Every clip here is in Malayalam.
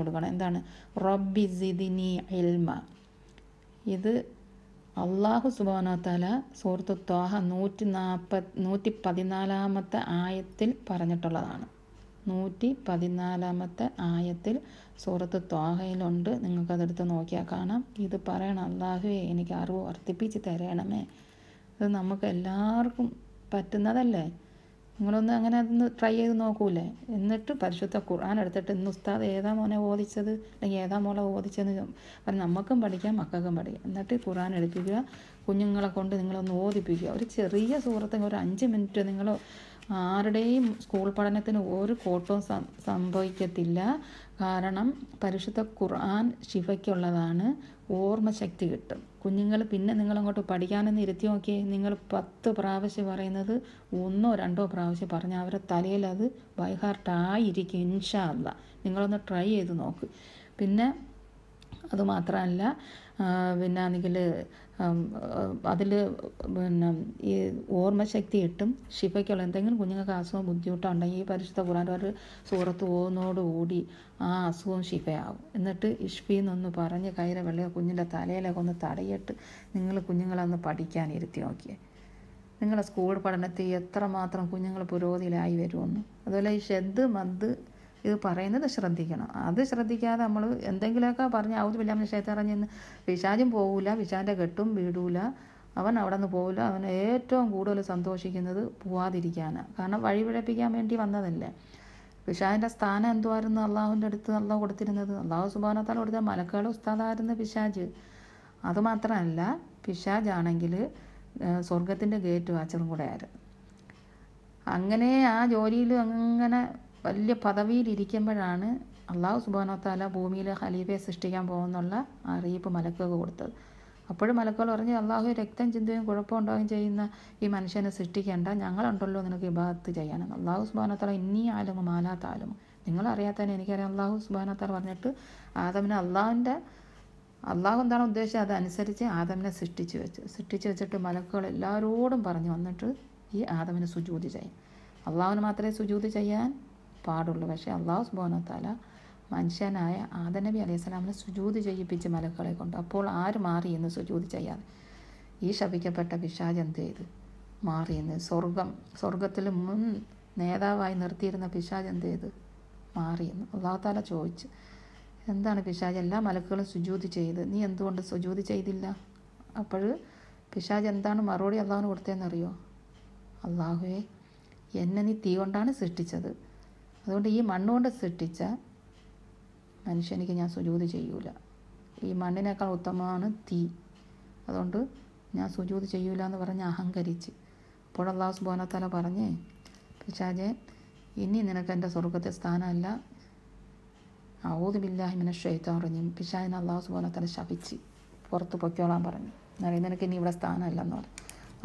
കൊടുക്കണം. എന്താണ്? റബ്ബി സിദ്നി ഇൽമ. ഇത് അള്ളാഹു സുബ്ഹാനഹു വ തആല സൂറത്ത് ത്വാഹ 114 ആയത്തിൽ പറഞ്ഞിട്ടുള്ളതാണ്. 114 ആയത്തിൽ സൂറത്ത് ത്വാഹയിലുണ്ട്. നിങ്ങൾക്കതെടുത്ത് നോക്കിയാൽ കാണാം. ഇത് പറയണം, അള്ളാഹുവേ എനിക്ക് അറിവ് വർദ്ധിപ്പിച്ച് തരണമേ. ഇത് നമുക്ക് എല്ലാവർക്കും പറ്റുന്നതല്ലേ? നിങ്ങളൊന്ന് അങ്ങനെ അതൊന്ന് ട്രൈ ചെയ്ത് നോക്കൂലേ? എന്നിട്ട് പരിശുദ്ധ ഖുർആൻ എടുത്തിട്ട് ഇന്ന് ഉസ്താദ് ഏതാ മോനെ ഓദിച്ചത് അല്ലെങ്കിൽ ഏതാ മോളെ ഓദിച്ചതെന്ന് പറഞ്ഞ് നമുക്കും പഠിക്കാം, മക്കൾക്കും പഠിക്കാം. എന്നിട്ട് ഖുർആൻ എടുപ്പിക്കുക, കുഞ്ഞുങ്ങളെ കൊണ്ട് നിങ്ങളൊന്ന് ഓദിപ്പിക്കുക. ഒരു ചെറിയ സൂറത്ത് ഒരു 5 മിനിറ്റ് നിങ്ങൾ ആരുടെയും സ്കൂൾ പഠനത്തിന് ഒരു കോട്ടവും സംഭവിക്കത്തില്ല. കാരണം പരിശുദ്ധ ഖുർആൻ ശിഫയ്ക്കുള്ളതാണ്. ഓർമ്മശക്തി കിട്ടും. കുഞ്ഞുങ്ങൾ പിന്നെ നിങ്ങളങ്ങോട്ട് പഠിക്കാനെന്ന് ഇരുത്തി നോക്കിയേ. നിങ്ങൾ 10 പ്രാവശ്യം പറയുന്നത് 1 2 പ്രാവശ്യം പറഞ്ഞാൽ അവരുടെ തലയിൽ അത് ബൈഹാർട്ടായിരിക്കും ഇൻഷാ അല്ലാഹ്. നിങ്ങളൊന്ന് ട്രൈ ചെയ്ത് നോക്ക്. പിന്നെ അതുമാത്രമല്ല, പിന്നെ ആണെങ്കിൽ അതിൽ പിന്നെ ഈ ഓർമ്മശക്തി കിട്ടും. ശിഫയ്ക്കുള്ള എന്തെങ്കിലും കുഞ്ഞുങ്ങൾക്ക് അസുഖം ബുദ്ധിമുട്ടുണ്ടെങ്കിൽ ഈ പരിശുദ്ധ ഖുർആൻ്റെ ഒരു സൂറത്ത് ഓതുന്നതോടുകൂടി ആ അസുഖം ശിഫയാവും. എന്നിട്ട് ഇഷ്ഫീന്നൊന്ന് പറഞ്ഞ് കയ്യിലെ വെള്ളം കുഞ്ഞിൻ്റെ തലയിലൊക്കെ ഒന്ന് തടയിട്ട് നിങ്ങൾ കുഞ്ഞുങ്ങളൊന്ന് പഠിക്കാനിരുത്തി നോക്കിയേ. നിങ്ങളുടെ സ്കൂൾ പഠനത്തിൽ എത്രമാത്രം കുഞ്ഞുങ്ങൾ പുരോഗതിയിലായി വരുമെന്ന്. അതുപോലെ ഈ ഷെദ് മദ് ഇത് പറയുന്നത് ശ്രദ്ധിക്കണം. അത് ശ്രദ്ധിക്കാതെ നമ്മൾ എന്തെങ്കിലുമൊക്കെ പറഞ്ഞ് ഔദു ബില്ലാഹിമിനശ് ശൈത്താനിർ റജീം പിശാചും പോകില്ല, പിശാചിൻ്റെ കെട്ടും വീടൂല, അവൻ അവിടെ നിന്ന് പോകില്ല. അവൻ ഏറ്റവും കൂടുതൽ സന്തോഷിക്കുന്നത് പോവാതിരിക്കാനാണ്. കാരണം വഴി പിഴപ്പിക്കാൻ വേണ്ടി വന്നതല്ലേ. പിശാചിൻ്റെ സ്ഥാനം എന്തുമായിരുന്നു അള്ളാഹുവിൻ്റെ അടുത്ത് അള്ളാഹു കൊടുത്തിരുന്നത്? അള്ളാഹു സുബ്ഹാനഹു വ തആല കൊടുത്ത മലക്കുകളുടെ ഉസ്താദായിരുന്നു പിശാച്. അതുമാത്രമല്ല, പിശാചാണെങ്കിൽ സ്വർഗത്തിൻ്റെ ഗേറ്റ് വാച്ചറും കൂടെ ആയിരുന്നു. അങ്ങനെ ആ ജോലിയിൽ അങ്ങനെ വലിയ പദവിയിലിരിക്കുമ്പോഴാണ് അള്ളാഹു സുബ്ഹാനഹു വ തആല ഭൂമിയിലെ ഖലീഫയെ സൃഷ്ടിക്കാൻ പോകുന്നുള്ള അറിയിപ്പ് മലക്കുകൾക്ക് കൊടുത്തത്. അപ്പോഴും മലക്കുകൾ പറഞ്ഞ്, അള്ളാഹു രക്തം ചിന്തയും കുഴപ്പമുണ്ടാവുകയും ചെയ്യുന്ന ഈ മനുഷ്യനെ സൃഷ്ടിക്കേണ്ട, ഞങ്ങളുണ്ടല്ലോ നിനക്ക് ഇബാദത്ത് ചെയ്യാനും. അള്ളാഹു സുബ്ഹാനഹു വ തആല ഇന്നി ആലമു മാലാ തഅലമു, നിങ്ങളറിയാത്തതിനെ എനിക്കറിയാം അള്ളാഹു സുബ്ഹാനഹു വ തആല പറഞ്ഞിട്ട് ആദമിനെ അള്ളാഹു എന്താണ് ഉദ്ദേശിച്ചത് അതനുസരിച്ച് ആദമിനെ സൃഷ്ടിച്ച് വെച്ചിട്ട് മലക്കുകൾ എല്ലാവരോടും പറഞ്ഞു വന്നിട്ട് ഈ ആദമിന് സുജൂദ് ചെയ്യും. അള്ളാഹുവിന് മാത്രമേ സുജൂദ് ചെയ്യാൻ പാടുള്ളൂ. പക്ഷേ അള്ളാഹു സുബ്ഹാനഹു വ തആല മനുഷ്യനായ ആദം നബി അലൈഹി സ്വലാമിനെ സുജൂദ് ചെയ്യിപ്പിച്ച് മലക്കുകളെ കൊണ്ട്. അപ്പോൾ ആര് മാറിയെന്ന് സുജൂദ് ചെയ്യാതെ? ഈ ശപിക്കപ്പെട്ട പിശാച് എന്ത് ചെയ്ത് മാറിയെന്ന്? സ്വർഗത്തിൽ മുൻ നേതാവായി നിർത്തിയിരുന്ന പിശാച് എന്ത് ചെയ്ത് മാറിയെന്ന് അള്ളാഹു തആല ചോദിച്ചു. എന്താണ് പിശാച്? എല്ലാ മലക്കുകളും സുജൂദ് ചെയ്ത്, നീ എന്തുകൊണ്ട് സുജൂദ് ചെയ്തില്ല? അപ്പോൾ പിശാച് എന്താണ് മറുപടി അള്ളാഹുവിന് കൊടുത്തതെന്നറിയോ? അള്ളാഹുവേ, എന്നെ നീ തീ കൊണ്ടാണ് സൃഷ്ടിച്ചത്, അതുകൊണ്ട് ഈ മണ്ണുകൊണ്ട് സൃഷ്ടിച്ച മനുഷ്യനിക്ക് ഞാൻ സുജൂദ് ചെയ്യൂല. ഈ മണ്ണിനേക്കാൾ ഉത്തമമാണ് തീ, അതുകൊണ്ട് ഞാൻ സുജൂദ് ചെയ്യൂല എന്ന് പറഞ്ഞ് അഹങ്കരിച്ച്. അപ്പോൾ അള്ളാഹു സുബ്ഹാനഹു വ തആല പറഞ്ഞേ, പിശാചേ, ഇനി നിനക്ക് എൻ്റെ സ്വർഗത്തെ സ്ഥാനമല്ല, ഔദു ബില്ലാഹി മിനശ് ശൈത്താനിർ റജീം. പിശാചിനെ അള്ളാഹു സുബ്ഹാനഹു വ തആല ശപിച്ച് പുറത്ത് പൊയ്ക്കോളാൻ പറഞ്ഞു. എന്നാൽ നിനക്ക് ഇനി ഇവിടെ സ്ഥാനമല്ലെന്ന് പറഞ്ഞു.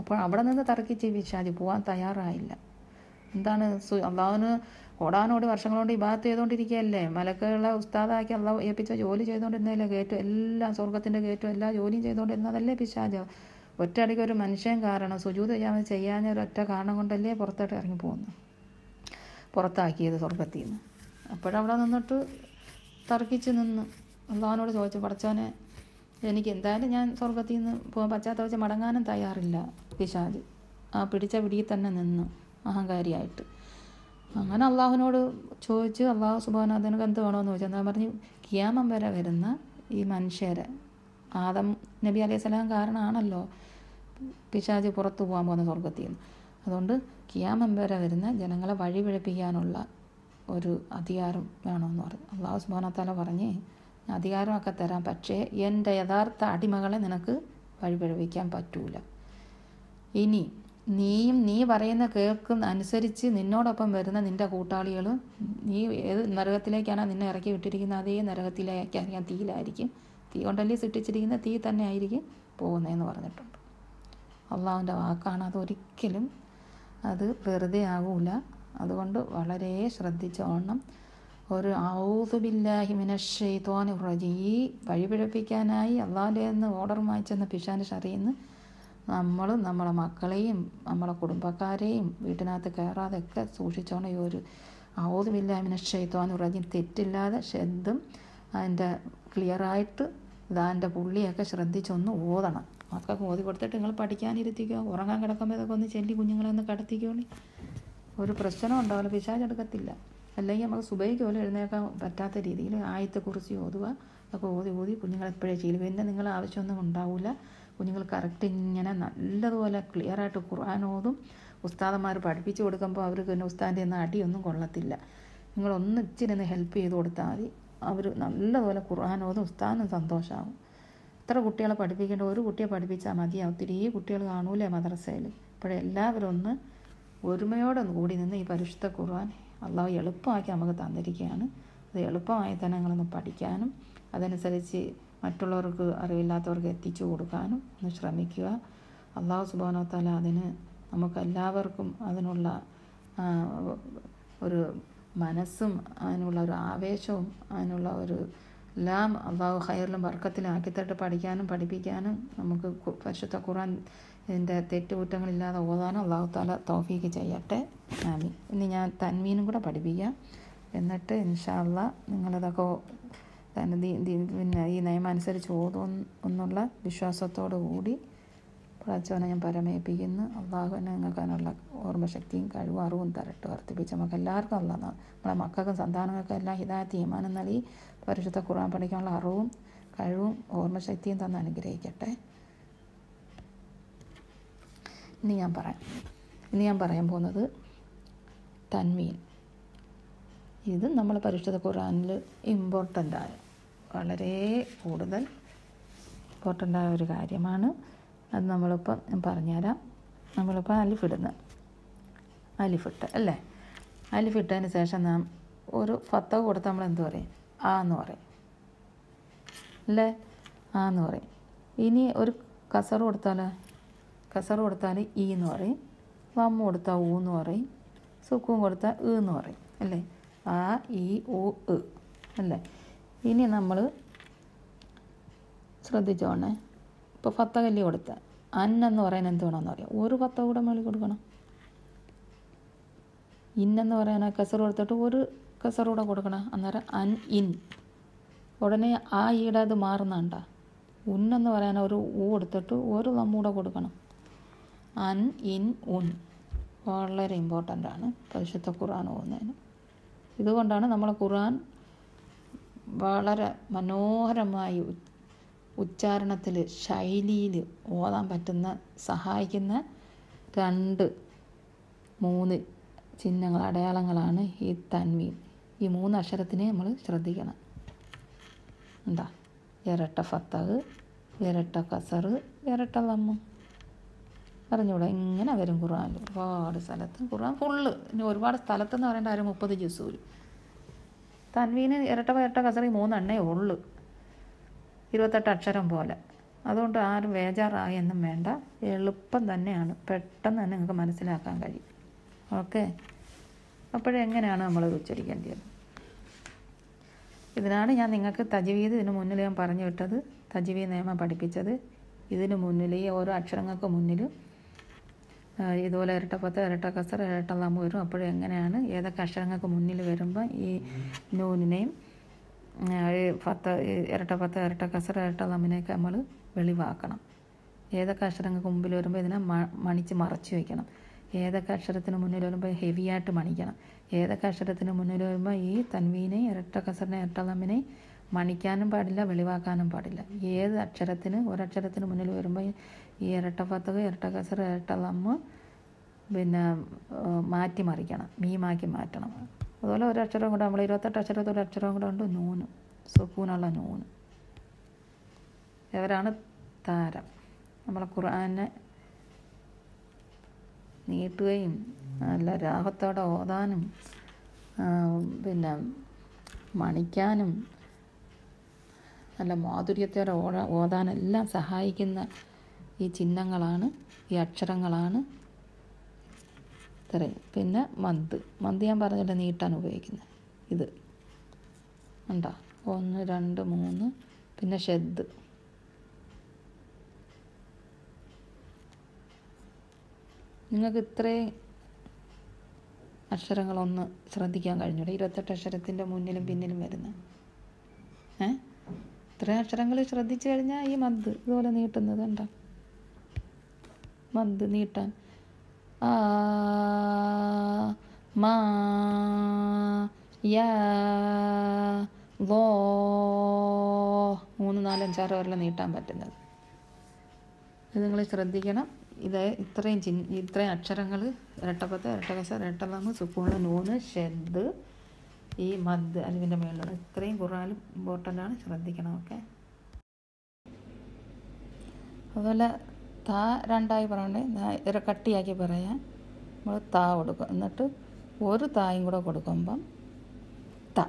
അപ്പോൾ അവിടെ നിന്ന് തർക്കിച്ച് പിശാച് പോകാൻ തയ്യാറായില്ല. എന്താണ്? അള്ളാഹുവിന് ഓടാനോടി വർഷങ്ങളോട് ഇബാദത്ത് ചെയ്തുകൊണ്ടിരിക്കുകയല്ലേ. മലക്കുകളെ ഉസ്താദാക്കി അള്ളാഹു ഏൽപ്പിച്ച ജോലി ചെയ്തുകൊണ്ടിരുന്നതല്ലേ. ഗേറ്റും എല്ലാം സ്വർഗത്തിൻ്റെ ഗേറ്റും എല്ലാ ജോലിയും ചെയ്തുകൊണ്ടിരുന്നതല്ലേ പിശാച്. ഒറ്റയടിക്ക് ഒരു മനുഷ്യൻ കാരണം സുജൂദ് ചെയ്യാൻ ഒരൊറ്റ കാരണം കൊണ്ടല്ലേ പുറത്തോട്ട് ഇറങ്ങി പോകുന്നത്, പുറത്താക്കിയത് സ്വർഗത്തിൽ നിന്ന്. അപ്പോഴവിടെ നിന്നിട്ട് തർക്കിച്ച് നിന്ന് അള്ളാഹുവിനോട് ചോദിച്ചു, പടച്ചോനെ, എനിക്ക് എന്തായാലും ഞാൻ സ്വർഗത്തിൽ നിന്ന് പോകാൻ പശ്ചാത്തപിച്ച് മടങ്ങാനും തയ്യാറില്ല. പിശാച് ആ പിടിച്ച പിടിയിൽ തന്നെ നിന്ന് അഹങ്കാരിയായിട്ട്. അങ്ങനെ അള്ളാഹുവിനോട് ചോദിച്ച്, അള്ളാഹു സുബ്ഹാനഹു വ തആല എന്ത് വേണമെന്ന് ചോദിച്ചു. എന്നാൽ പറഞ്ഞു, ഖിയാമം വരെ വരുന്ന ഈ മനുഷ്യരെ, ആദം നബി അലൈഹി സ്വലാം കാരണമാണല്ലോ പിശാച് പുറത്തു പോകാൻ പോകുന്ന സ്വർഗത്തിൽ നിന്ന്. അതുകൊണ്ട് ഖിയാമം വരെ വരുന്ന ജനങ്ങളെ വഴി പിഴപ്പിക്കാനുള്ള ഒരു അധികാരം വേണമെന്ന് പറഞ്ഞു. അള്ളാഹു സുബ്ഹാനഹു വ തആല പറഞ്ഞ്, അധികാരമൊക്കെ തരാം, പക്ഷേ എൻ്റെ യഥാർത്ഥ അടിമകളെ നിനക്ക് വഴി പിഴപ്പിക്കാൻ പറ്റൂല. ഇനി നീ പറയുന്ന കേൾക്കുന്ന അനുസരിച്ച് നിന്നോടൊപ്പം വരുന്ന നിൻ്റെ കൂട്ടാളികളും നീ ഏത് നരകത്തിലേക്കാണ് നിന്നെ ഇറക്കി വിട്ടിരിക്കുന്നത് അതേ നരകത്തിലേക്കായിരിക്കും, തീയിലായിരിക്കും. തീ കൊണ്ടല്ലേ സൃഷ്ടിച്ചിരിക്കുന്ന, തീ തന്നെ ആയിരിക്കും പോകുന്നതെന്ന് പറഞ്ഞിട്ടുണ്ട്. അള്ളാഹുവിൻ്റെ വാക്കാണ്, അതൊരിക്കലും അത് വെറുതെ ആകൂല. അതുകൊണ്ട് വളരെ ശ്രദ്ധിച്ചോണം. ഒരു ഔദു ബില്ലാഹി മിനശ് ശൈത്വാനിർ റജീം വഴിപിഴപ്പിക്കാനായി അള്ളാഹുവിൻ്റെ നിന്ന് ഓർഡർ വാങ്ങിച്ചെന്ന പിശാചിൻ്റെ ശറിയിൽ നിന്ന് നമ്മളും നമ്മളെ മക്കളെയും നമ്മളെ കുടുംബക്കാരെയും വീട്ടിനകത്ത് കയറാതെയൊക്കെ സൂക്ഷിച്ചോണം. ഈ ഒരു ഔദു ബില്ലാഹി മിനശ് ശൈത്വാനിർ റജീം തെറ്റില്ലാതെ ഷെദ്ദും അതിൻ്റെ ക്ലിയറായിട്ട് ഇതാൻ്റെ പുള്ളിയൊക്കെ ശ്രദ്ധിച്ചൊന്ന് ഓതണം. മക്കൾക്ക് ഓതി കൊടുത്തിട്ട് നിങ്ങൾ പഠിക്കാനിരുത്തിക്കോ. ഉറങ്ങാൻ കിടക്കുമ്പോൾ ഇതൊക്കെ ഒന്ന് ചെല്ലി കുഞ്ഞുങ്ങളെ ഒന്ന് കിടത്തിക്കോളി. ഒരു പ്രശ്നം ഉണ്ടാവില്ല, പിശാചെടുക്കത്തില്ല. അല്ലെങ്കിൽ നമുക്ക് സുബൈക്ക് പോലും എഴുന്നേൽക്കാൻ പറ്റാത്ത രീതിയിൽ ആയത്തെക്കുറിച്ച് ഓതുക. ഒക്കെ ഓതി കുഞ്ഞുങ്ങളെപ്പോഴേ ചെയ്യും. പിന്നെ നിങ്ങൾ ആവശ്യമൊന്നും ഉണ്ടാവില്ല. കുഞ്ഞുങ്ങൾ കറക്റ്റ് ഇങ്ങനെ നല്ലതുപോലെ ക്ലിയറായിട്ട് ഖുർആൻ ഓതും. ഉസ്താദന്മാർ പഠിപ്പിച്ച് കൊടുക്കുമ്പോൾ അവർക്ക് പിന്നെ ഉസ്താദിൻ്റെ ഒന്നും അടിയൊന്നും കൊള്ളത്തില്ല. നിങ്ങളൊന്ന് ഇച്ചിരി ഒന്ന് ഹെൽപ്പ് ചെയ്ത് കൊടുത്താൽ മതി. അവർ നല്ലതുപോലെ ഖുർആൻ ഓതും. ഉസ്താദിനും സന്തോഷമാകും. എത്ര കുട്ടികളെ പഠിപ്പിക്കേണ്ട, ഒരു കുട്ടിയെ പഠിപ്പിച്ചാൽ മതിയാവും. ഒത്തിരി കുട്ടികൾ കാണൂലേ മദ്രസയിൽ. ഇപ്പോഴെല്ലാവരും ഒന്ന് ഒരുമയോടെ കൂടി നിന്ന് ഈ പരിശുദ്ധ ഖുർആൻ അള്ളാഹു എളുപ്പമാക്കി നമുക്ക് തന്നിരിക്കുകയാണ്. അത് എളുപ്പമായി തന്നെ നിങ്ങളൊന്ന് പഠിക്കാനും അതനുസരിച്ച് മറ്റുള്ളവർക്ക് അറിവില്ലാത്തവർക്ക് എത്തിച്ചു കൊടുക്കാനും ഒന്ന് ശ്രമിക്കുക. അള്ളാഹു സുബ്ഹാനഹു വ തആല അതിന് നമുക്കെല്ലാവർക്കും അതിനുള്ള ഒരു മനസ്സും അതിനുള്ള ഒരു ആവേശവും അതിനുള്ള ഒരു എല്ലാം അള്ളാഹു ഖൈറിലും ബർക്കത്തിലും ആക്കിത്തട്ട് പഠിക്കാനും പഠിപ്പിക്കാനും നമുക്ക് പരിശുദ്ധ ഖുർആൻ ഇതിൻ്റെ തെറ്റുകുറ്റങ്ങളില്ലാതെ ഓതാനും അള്ളാഹു തആല തൗഫീക്ക് ചെയ്യട്ടെ. ആമീൻ. ഇനി ഞാൻ തൻവീനും കൂടെ പഠിപ്പിക്കാം. എന്നിട്ട് ഇൻഷാ അല്ലാഹ് നിങ്ങളിതൊക്കെ പിന്നെ ഈ നിയമം അനുസരിച്ച് ഓതും എന്നുള്ള വിശ്വാസത്തോടു കൂടി പടച്ചവനെ ഞാൻ പരമേൽപ്പിക്കുന്നു. അള്ളാഹു തന്നെ നിങ്ങൾക്ക് അതിനുള്ള ഓർമ്മശക്തിയും കഴിവും അറിവും തരട്ടെ, വർദ്ധിപ്പിച്ച് നമുക്ക് എല്ലാവർക്കും അല്ലാതെ നമ്മളെ മക്കൾക്കും സന്താനങ്ങൾക്കും എല്ലാം ഹിദായത്ത് ഈമാനും നൽകി പരിശുദ്ധ ഖുർആൻ പഠിക്കാനുള്ള അറിവും കഴിവും ഓർമ്മശക്തിയും തന്ന് അനുഗ്രഹിക്കട്ടെ. ഇനി ഞാൻ പറയാൻ പോകുന്നത് തൻവീൻ. ഇത് നമ്മൾ പരിശുദ്ധ ഖുർആനിൽ ഇമ്പോർട്ടൻ്റായ വളരെ കൂടുതൽ ഇമ്പോർട്ടൻ്റായ ഒരു കാര്യമാണ്. അത് നമ്മളിപ്പോൾ ഞാൻ പറഞ്ഞുതരാം. നമ്മളിപ്പോൾ അലിഫിട്ട് അല്ലേ? അലിഫിട്ടതിന് ശേഷം നാം ഒരു ഫത്തഹ് കൊടുത്ത് നമ്മൾ എന്ത് പറയും? ആ എന്ന് പറയും അല്ലേ? ആ എന്ന് പറയും. ഇനി ഒരു കസറ് കൊടുത്താൽ ഈ എന്ന് പറയും. വമ്മ് കൊടുത്താൽ ഊ എന്ന് പറയും. സുക്കൂൻ കൊടുത്താൽ എന്ന് പറയും അല്ലേ? ആ ഈ ഊ ഇ അല്ലേ? ഇനി നമ്മൾ ശ്രദ്ധിച്ചോണേ. ഇപ്പോൾ ഫത്തഹല്ലി കൊടുത്ത അന്നെന്ന് പറയാൻ എന്ത് വേണമെന്ന് പറയാം? ഒരു ഫത്തഹ് കൂടെ മേളിൽ കൊടുക്കണം. ഇന്നെന്ന് പറയാൻ കസറ് കൊടുത്തിട്ട് ഒരു കസറ് കൂടെ കൊടുക്കണം. അന്നേരം അൻ ഇൻ. ഉടനെ ആ ഈടെ അത് മാറുന്നുണ്ട. ഉന്നെന്ന് പറയാൻ ഒരു ഊ കൊടുത്തിട്ട് ഒരു നമ്മൂടെ കൊടുക്കണം. അൻ ഇൻ ഉൻ. വളരെ ഇമ്പോർട്ടൻ്റ് ആണ് പരിശുദ്ധ ഖുർആൻ ഓതുന്നതിന്. ഇതുകൊണ്ടാണ് നമ്മൾ ഖുർആൻ വളരെ മനോഹരമായി ഉച്ചാരണത്തിൽ ശൈലിയിൽ ഓതാൻ പറ്റുന്ന സഹായിക്കുന്ന 2-3 ചിഹ്നങ്ങൾ അടയാളങ്ങളാണ് ഈ തൻവീൻ. ഈ 3 അക്ഷരത്തിനെ നമ്മൾ ശ്രദ്ധിക്കണം. എന്താ? ഇരട്ട ഫത്തഹ്, ഇരട്ട കസറ്, ഇരട്ട ലമ്മ്. അറിഞ്ഞൂടാ, ഇങ്ങനെ വരും ഖുർആനിൽ ഒരുപാട് സ്ഥലത്ത്. ഖുർആൻ ഫുള്ള് ഇനി ഒരുപാട് സ്ഥലത്തെന്ന് പറയേണ്ട ആരും 30 ജുസൂല്. തൻവീന് ഇരട്ട കസറ് 3 എണ്ണേ ഉള്ളു, 28 അക്ഷരം പോലെ. അതുകൊണ്ട് ആരും ബേജാറായി എന്നും വേണ്ട. എളുപ്പം തന്നെയാണ്, പെട്ടെന്ന് തന്നെ നിങ്ങൾക്ക് മനസ്സിലാക്കാൻ കഴിയും. ഓക്കെ. അപ്പോഴെങ്ങനെയാണ് നമ്മളത് ഉച്ചരിക്കേണ്ടത്? ഇതിനാണ് ഞാൻ നിങ്ങൾക്ക് തജ്വീദ് ഇതിന് മുന്നിൽ ഞാൻ പറഞ്ഞു വിട്ടത്, തജ്വീദ് നിയമം പഠിപ്പിച്ചത്. ഇതിന് മുന്നിൽ ഈ ഓരോ അക്ഷരങ്ങൾക്ക് മുന്നിൽ ഇതുപോലെ ഇരട്ട ഫത്തഹ്, ഇരട്ട കസർ, ഇരട്ട ലമ്മ് വരും. അപ്പോഴെങ്ങനെയാണ് ഏതൊക്കെ അക്ഷരങ്ങൾക്ക് മുന്നിൽ വരുമ്പോൾ ഈ നൂനിനെയും ഇരട്ട ഫത്തഹ്, ഇരട്ട കസർ, ഇരട്ട ലമ്മിനെയൊക്കെ നമ്മൾ വെളിവാക്കണം. ഏതൊക്കെ അക്ഷരങ്ങൾക്ക് മുമ്പിൽ വരുമ്പോൾ ഇതിനെ മണിച്ച് മറച്ച് വയ്ക്കണം. ഏതൊക്കെ അക്ഷരത്തിന് മുന്നിൽ വരുമ്പോൾ ഹെവിയായിട്ട് മണിക്കണം. ഏതൊക്കെ അക്ഷരത്തിന് മുന്നിൽ വരുമ്പോൾ ഈ തൻവീനെയും ഇരട്ട കസറിനെ ഇരട്ട ലമ്മിനെയും മണിക്കാനും പാടില്ല, വെളിവാക്കാനും പാടില്ല. ഏത് ഒരക്ഷരത്തിന് മുന്നിൽ വരുമ്പോൾ ഈ ഇരട്ട ഫത്തഹ്, ഇരട്ട കസർ, ഇരട്ട ലമ്മ് പിന്നെ മാറ്റി മറിക്കണം, മീമാക്കി മാറ്റണം. അതുപോലെ ഒരക്ഷരം കൂടെ നമ്മൾ 28 അക്ഷരത്തിൽ ഒരക്ഷരം കൂടെ ഉണ്ട്, നൂന്, സുക്കൂനുള്ള നൂന്. ഇവരാണ് താരം. നമ്മളെ ഖുർആനെ നീട്ടുകയും നല്ല രാഹത്തോടെ ഓതാനും പിന്നെ മണിക്കാനും നല്ല മാധുര്യത്തോടെ ഓതാനെല്ലാം സഹായിക്കുന്ന ഈ ചിഹ്നങ്ങളാണ്, ഈ അക്ഷരങ്ങളാണ് ഇത്രയും. പിന്നെ മന്ത് ഞാൻ പറഞ്ഞില്ല, നീട്ടാൻ ഉപയോഗിക്കുന്നത് ഇത് ഉണ്ടോ? 1, 2, 3. പിന്നെ ഷെദ്. നിങ്ങൾക്ക് ഇത്രയും അക്ഷരങ്ങളൊന്ന് ശ്രദ്ധിക്കാൻ കഴിഞ്ഞൂടെ? 28 അക്ഷരത്തിൻ്റെ മുന്നിലും പിന്നിലും വരുന്ന ഇത്രയും അക്ഷരങ്ങൾ ശ്രദ്ധിച്ചു കഴിഞ്ഞാൽ ഈ മദ് ഇതുപോലെ നീട്ടുന്നത് കണ്ടോ, മദ് നീട്ടാൻ ആ മാ യാ വോ 3, 4, 5, 6 വരെ നീട്ടാൻ പറ്റുന്നത്. ഇത് നിങ്ങൾ ശ്രദ്ധിക്കണം. ഇത് ഇത്രയും അക്ഷരങ്ങൾ ഇരട്ടപ്പത്ത്, ഇരട്ടകസ, ഇരട്ടലാമ്, സുക്കൂണ്, നൂന്, ഷെദ്, ഈ മദ് അലിവിൻ്റെ മേളിലാണ്. ഇത്രയും ഖുർആനിൽ ഇമ്പോർട്ടൻ്റാണ്, ശ്രദ്ധിക്കണം. ഓക്കെ. അതുപോലെ താ 2 പറയണ്ടേ, കട്ടിയാക്കി പറയാൻ നമ്മൾ താ കൊടുക്കും. എന്നിട്ട് ഒരു തായും കൂടെ കൊടുക്കുമ്പം ത,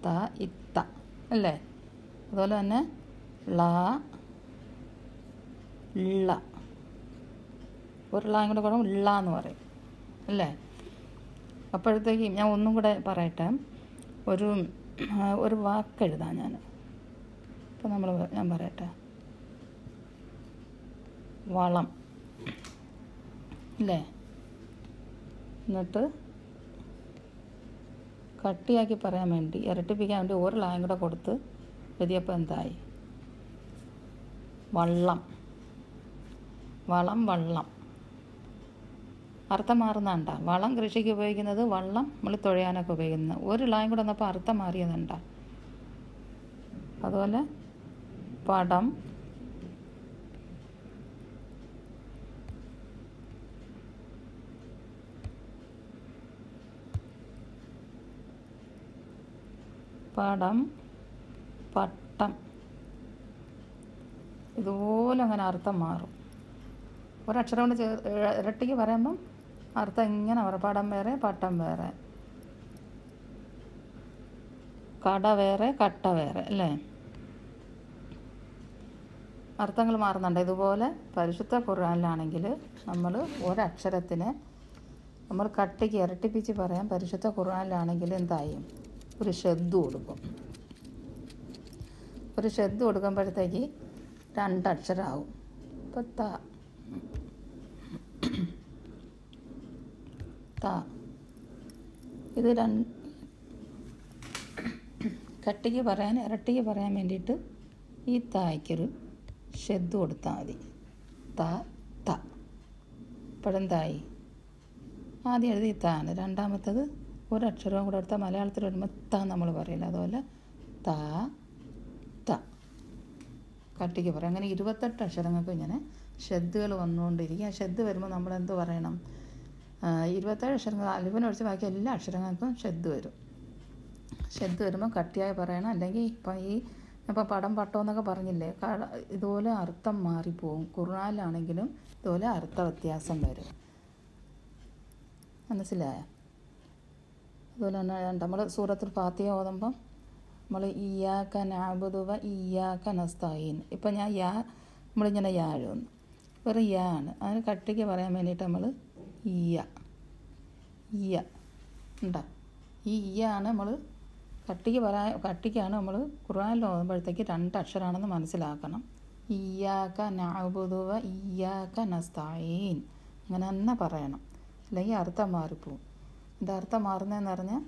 ത, ഇത്ത അല്ലേ. അതുപോലെ തന്നെ ള, ള, ഒരു ളായും കൂടെ കൊടുക്കുമ്പോൾ ള എന്ന് പറയും അല്ലേ. അപ്പോഴത്തേക്ക് ഞാൻ ഒന്നും കൂടെ പറയട്ടെ. ഒരു വാക്കെഴുതാം ഞാൻ. ഇപ്പം ഞാൻ പറയട്ടെ, വളം അല്ലേ. എന്നിട്ട് കട്ടിയാക്കി പറയാൻ വേണ്ടി, ഇരട്ടിപ്പിക്കാൻ വേണ്ടി ഒരു ളായും കൂടെ കൊടുത്ത് എഴുതിയപ്പോൾ എന്തായി? വള്ളം. വളം, വള്ളം. അർത്ഥം മാറുന്നുണ്ട. വളം കൃഷിക്ക് ഉപയോഗിക്കുന്നത്, വള്ളം നമ്മൾ തുഴയാനൊക്കെ ഉപയോഗിക്കുന്നത്. ഒരു ളായും കൂടെ വന്നപ്പോൾ അർത്ഥം മാറിയതുണ്ട. അതുപോലെ പടം, പടം, പട്ടം. ഇതുപോലെ അങ്ങനെ അർത്ഥം മാറും. ഒരക്ഷരം കൊണ്ട് ഇരട്ടിക്ക് പറയുമ്പം അർത്ഥം ഇങ്ങനെ പറയും. പടം വേറെ, പട്ടം വേറെ, കട വേറെ, കട്ട വേറെ അല്ലേ. അർത്ഥങ്ങൾ മാറുന്നുണ്ട്. ഇതുപോലെ പരിശുദ്ധ ഖുർആനിലാണെങ്കിൽ നമ്മൾ ഒരക്ഷരത്തിനെ നമ്മൾ കട്ടിക്ക് ഇരട്ടിപ്പിച്ച് പറയാൻ പരിശുദ്ധ ഖുർആനിലാണെങ്കിൽ എന്തായി? ഒരു ഷെദ് കൊടുക്കും. ഒരു ഷെദ് കൊടുക്കുമ്പോഴത്തേക്ക് 2 അക്ഷരമാവും. ഇപ്പോൾ ത, ത. ഇത് കട്ടിക്ക് പറയാൻ, ഇരട്ടിക്ക് പറയാൻ വേണ്ടിയിട്ട് ഈ തായ്ക്കൊരു ഷെദ് കൊടുത്താൽ മതി. ത, ത. ഇപ്പോഴെന്തായി? ആദ്യം എഴുതി താണ്, രണ്ടാമത്തത് ഒരക്ഷരവും കൂടെ എടുത്താൽ മലയാളത്തിൽ വരുമ്പോൾ ത നമ്മൾ പറയില്ല. അതുപോലെ ത, ത. കട്ടിക്ക് പറയാം. അങ്ങനെ 28 അക്ഷരങ്ങൾക്ക് ഇങ്ങനെ ഷെദ്ദുകൾ വന്നുകൊണ്ടിരിക്കും. ആ ഷെദ് വരുമ്പോൾ നമ്മൾ എന്ത് പറയണം? 27 അക്ഷരങ്ങൾ അലിഫിനൊഴിച്ച് ബാക്കി എല്ലാ അക്ഷരങ്ങൾക്കും ഷെദ് വരും. ഷെദ് വരുമ്പോൾ കട്ടിയായി പറയണം. അല്ലെങ്കിൽ ഇപ്പം പടം, പട്ടം എന്നൊക്കെ പറഞ്ഞില്ലേ, ഇതുപോലെ അർത്ഥം മാറിപ്പോവും. ഖുർആനിലാണെങ്കിലും ഇതുപോലെ അർത്ഥ വ്യത്യാസം വരും. മനസ്സിലായോ? അതുപോലെ തന്നെ നമ്മൾ സൂറത്തുൽ ഫാത്തിഹ ഓതുമ്പം നമ്മൾ ഇയ്യാക നഅ്ബുദു വ ഇയ്യാക നസ്തഈൻ. ഇപ്പം ഞാൻ നമ്മളിങ്ങനെ യാ എഴുതുന്നു, വെറും യാ ആണ്. അതിന് കട്ടിക്ക് പറയാൻ വേണ്ടിയിട്ട് നമ്മൾ ഇയ്യ ഉണ്ടോ? ഈ ഇയ്യ ആണ് നമ്മൾ കട്ടിക്കാണ് നമ്മൾ ഖുർആനിൽ ഓതുമ്പോഴത്തേക്ക് 2 അക്ഷരമാണെന്ന് മനസ്സിലാക്കണം. ഇയ്യാക നഅ്ബുദു വ ഇയ്യാക നസ്തഈൻ. അങ്ങനെ തന്നെ പറയണം, അല്ലെങ്കിൽ അർത്ഥം മാറിപ്പോവും. എന്താ അർത്ഥം മാറുന്നതെന്ന് പറഞ്ഞാൽ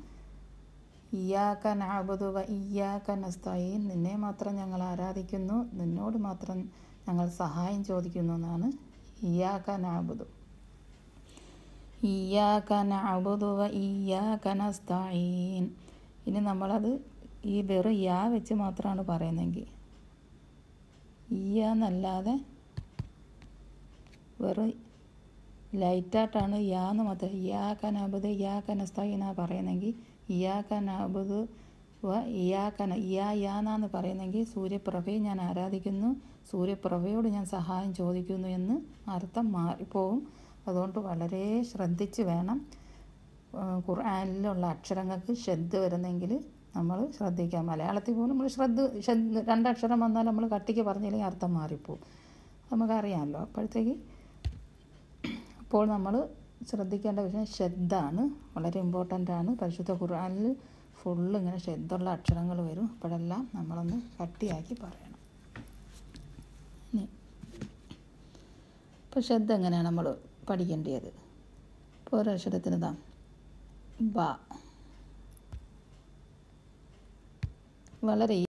ഇയ്യാക നഅ്ബുദു വ ഇയ്യാക നസ്തഈൻ, നിന്നെ മാത്രം ഞങ്ങൾ ആരാധിക്കുന്നു, നിന്നോട് മാത്രം ഞങ്ങൾ സഹായം ചോദിക്കുന്നു എന്നാണ് ഇയ്യാക നഅ്ബുദു. ഇയ്യാക നഅ്ബുദു വ ഇയ്യാക നസ്തഈൻ. ഇനി നമ്മളത് ഈ വെറും യാ വെച്ച് മാത്രമാണ് പറയുന്നതെങ്കിൽ, ഇയ്യ എന്നല്ലാതെ വെറും ലൈറ്റായിട്ടാണ് യാ എന്ന് മാത്രം ഇയ്യാക നഅ്ബുദു ഇയ്യാക നസ്തഈൻ പറയുന്നെങ്കിൽ, ഇയ്യാക നഅ്ബുദു വ ഇയ്യാക യാ എന്നാണ് പറയുന്നെങ്കിൽ സൂര്യപ്രഭയെ ഞാൻ ആരാധിക്കുന്നു, സൂര്യപ്രഭയോട് ഞാൻ സഹായം ചോദിക്കുന്നു എന്ന് അർത്ഥം മാറിപ്പോവും. അതുകൊണ്ട് വളരെ ശ്രദ്ധിച്ച് വേണം ഖുർആനിലുള്ള അക്ഷരങ്ങൾക്ക് ഷെദ് വരുന്നെങ്കിൽ നമ്മൾ ശ്രദ്ധിക്കാം. മലയാളത്തിൽ പോലും നമ്മൾ ഷെദ് 2 അക്ഷരം വന്നാൽ നമ്മൾ കട്ടിക്ക് പറഞ്ഞില്ലെങ്കിൽ അർത്ഥം മാറിപ്പോവും. നമുക്കറിയാമല്ലോ. അപ്പോഴത്തേക്ക് അപ്പോൾ നമ്മൾ ശ്രദ്ധിക്കേണ്ട വിഷയം ഷെദ്ദാണ്, വളരെ ഇമ്പോർട്ടൻ്റ് ആണ്. പരിശുദ്ധ ഖുർആനിൽ ഫുള്ള് ഇങ്ങനെ ഷെദ്ദുള്ള അക്ഷരങ്ങൾ വരും. അപ്പോഴെല്ലാം നമ്മളൊന്ന് കട്ടിയാക്കി പറയണം. ഇപ്പോൾ ഷെദ് എങ്ങനെയാണ് നമ്മൾ പഠിക്കേണ്ടത്? ഇപ്പോൾ ഒരക്ഷരത്തിന് ബ വളരെ